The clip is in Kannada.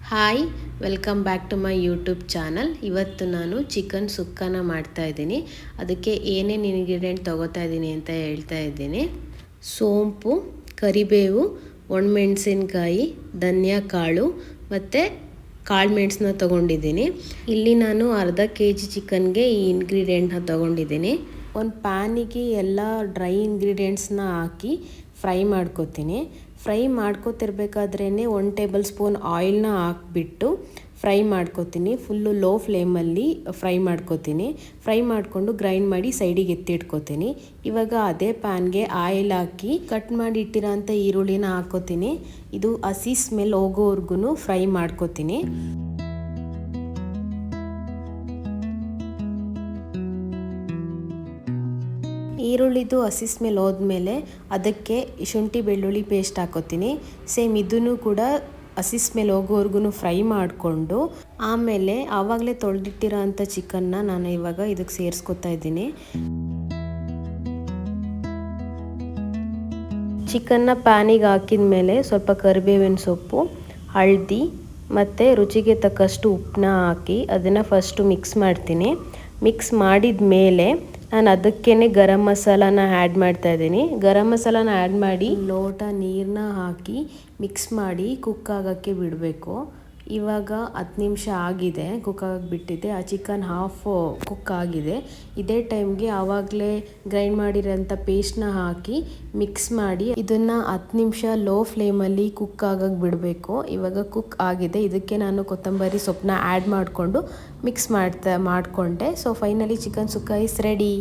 Hi, welcome back to my YouTube channel. ಇವತ್ತು ನಾನು ಚಿಕನ್ ಸುಕ್ಕನ ಮಾಡ್ತಾ ಇದ್ದೀನಿ. ಅದಕ್ಕೆ ಏನೇನು ಇಂಗ್ರೀಡಿಯೆಂಟ್ ತೊಗೋತಾ ಇದ್ದೀನಿ ಅಂತ ಹೇಳ್ತಾ ಇದ್ದೀನಿ. ಸೋಂಪು, ಕರಿಬೇವು, ಒಣಮೆಣಸಿನ್ಕಾಯಿ, ಧನಿಯಾ ಕಾಳು ಮತ್ತು ಕಾಳು ಮೆಣಸನ್ನ ತೊಗೊಂಡಿದ್ದೀನಿ. ಇಲ್ಲಿ ನಾನು ಅರ್ಧ kg ಚಿಕನ್ಗೆ ಈ ಇಂಗ್ರೀಡಿಯೆಂಟ್ನ ತೊಗೊಂಡಿದ್ದೀನಿ. ಒಂದು ಪ್ಯಾನಿಗೆ ಎಲ್ಲ ಡ್ರೈ ಇಂಗ್ರೀಡಿಯೆಂಟ್ಸ್ನ ಹಾಕಿ ಫ್ರೈ ಮಾಡ್ಕೊತೀನಿ. ಫ್ರೈ ಮಾಡ್ಕೊತಿರ್ಬೇಕಾದ್ರೇ 1 ಟೇಬಲ್ ಸ್ಪೂನ್ ಆಯಿಲ್ನ ಹಾಕ್ಬಿಟ್ಟು ಫ್ರೈ ಮಾಡ್ಕೊತೀನಿ. ಫುಲ್ಲು ಲೋ ಫ್ಲೇಮಲ್ಲಿ ಫ್ರೈ ಮಾಡ್ಕೊತೀನಿ. ಫ್ರೈ ಮಾಡಿಕೊಂಡು ಗ್ರೈಂಡ್ ಮಾಡಿ ಸೈಡಿಗೆ ಎತ್ತಿಟ್ಕೊತೀನಿ. ಇವಾಗ ಅದೇ ಪ್ಯಾನ್ಗೆ ಆಯಿಲ್ ಹಾಕಿ ಕಟ್ ಮಾಡಿ ಇಟ್ಟಿರೋಂಥ ಈರುಳ್ಳಿನ ಹಾಕ್ಕೊತೀನಿ. ಇದು ಹಸಿ ಸ್ಮೆಲ್ ಹೋಗೋವರೆಗೂ ಫ್ರೈ ಮಾಡ್ಕೊತೀನಿ. ಈರುಳ್ಳಿದು ಹಸಿ ಸ್ಮೆಲ್ ಹೋದ್ಮೇಲೆ ಅದಕ್ಕೆ ಶುಂಠಿ ಬೆಳ್ಳುಳ್ಳಿ ಪೇಸ್ಟ್ ಹಾಕೋತೀನಿ. ಸೇಮ್ ಇದನ್ನು ಕೂಡ ಹಸಿ ಸ್ಮೆಲ್ ಹೋಗೋವರೆಗೂ ಫ್ರೈ ಮಾಡಿಕೊಂಡು ಆಮೇಲೆ ಆವಾಗಲೇ ತೊಳೆದಿಟ್ಟಿರೋ ಅಂಥ ಚಿಕನ್ನ ನಾನು ಇವಾಗ ಇದಕ್ಕೆ ಸೇರಿಸ್ಕೊತಾ ಇದ್ದೀನಿ. ಚಿಕನ್ನ ಪ್ಯಾನಿಗೆ ಹಾಕಿದ ಮೇಲೆ ಸ್ವಲ್ಪ ಕರಿಬೇವಿನ ಸೊಪ್ಪು, ಹಳದಿ ಮತ್ತು ರುಚಿಗೆ ತಕ್ಕಷ್ಟು ಉಪ್ಪನ್ನ ಹಾಕಿ ಅದನ್ನು ಫಸ್ಟು ಮಿಕ್ಸ್ ಮಾಡ್ತೀನಿ. ಮಿಕ್ಸ್ ಮಾಡಿದ ಮೇಲೆ ನಾನು ಅದಕ್ಕೇ ಗರಂ ಮಸಾಲಾನ ಆ್ಯಡ್ ಮಾಡ್ತಾ ಇದ್ದೀನಿ. ಗರಂ ಮಸಾಲಾನ ಆ್ಯಡ್ ಮಾಡಿ ಲೋಟ ನೀರನ್ನ ಹಾಕಿ ಮಿಕ್ಸ್ ಮಾಡಿ ಕುಕ್ ಆಗೋಕ್ಕೆ ಬಿಡಬೇಕು. ಇವಾಗ 10 ನಿಮಿಷ ಆಗಿದೆ, ಕುಕ್ ಆಗೋಕ್ಕೆ ಬಿಟ್ಟಿದ್ದೆ. ಆ ಚಿಕನ್ ಹಾಫ್ ಕುಕ್ ಆಗಿದೆ. ಇದೇ ಟೈಮ್ಗೆ ಆವಾಗಲೇ ಗ್ರೈಂಡ್ ಮಾಡಿರೋಂಥ ಪೇಸ್ಟ್ನ ಹಾಕಿ ಮಿಕ್ಸ್ ಮಾಡಿ ಇದನ್ನು 10 ನಿಮಿಷ ಲೋ ಫ್ಲೇಮಲ್ಲಿ ಕುಕ್ ಆಗೋಕ್ಕೆ ಬಿಡಬೇಕು. ಇವಾಗ ಕುಕ್ ಆಗಿದೆ. ಇದಕ್ಕೆ ನಾನು ಕೊತ್ತಂಬರಿ ಸೊಪ್ಪನ್ನ ಆ್ಯಡ್ ಮಾಡಿಕೊಂಡು ಮಿಕ್ಸ್ ಮಾಡಿಕೊಂಡೆ. So finally chicken sukka is ready.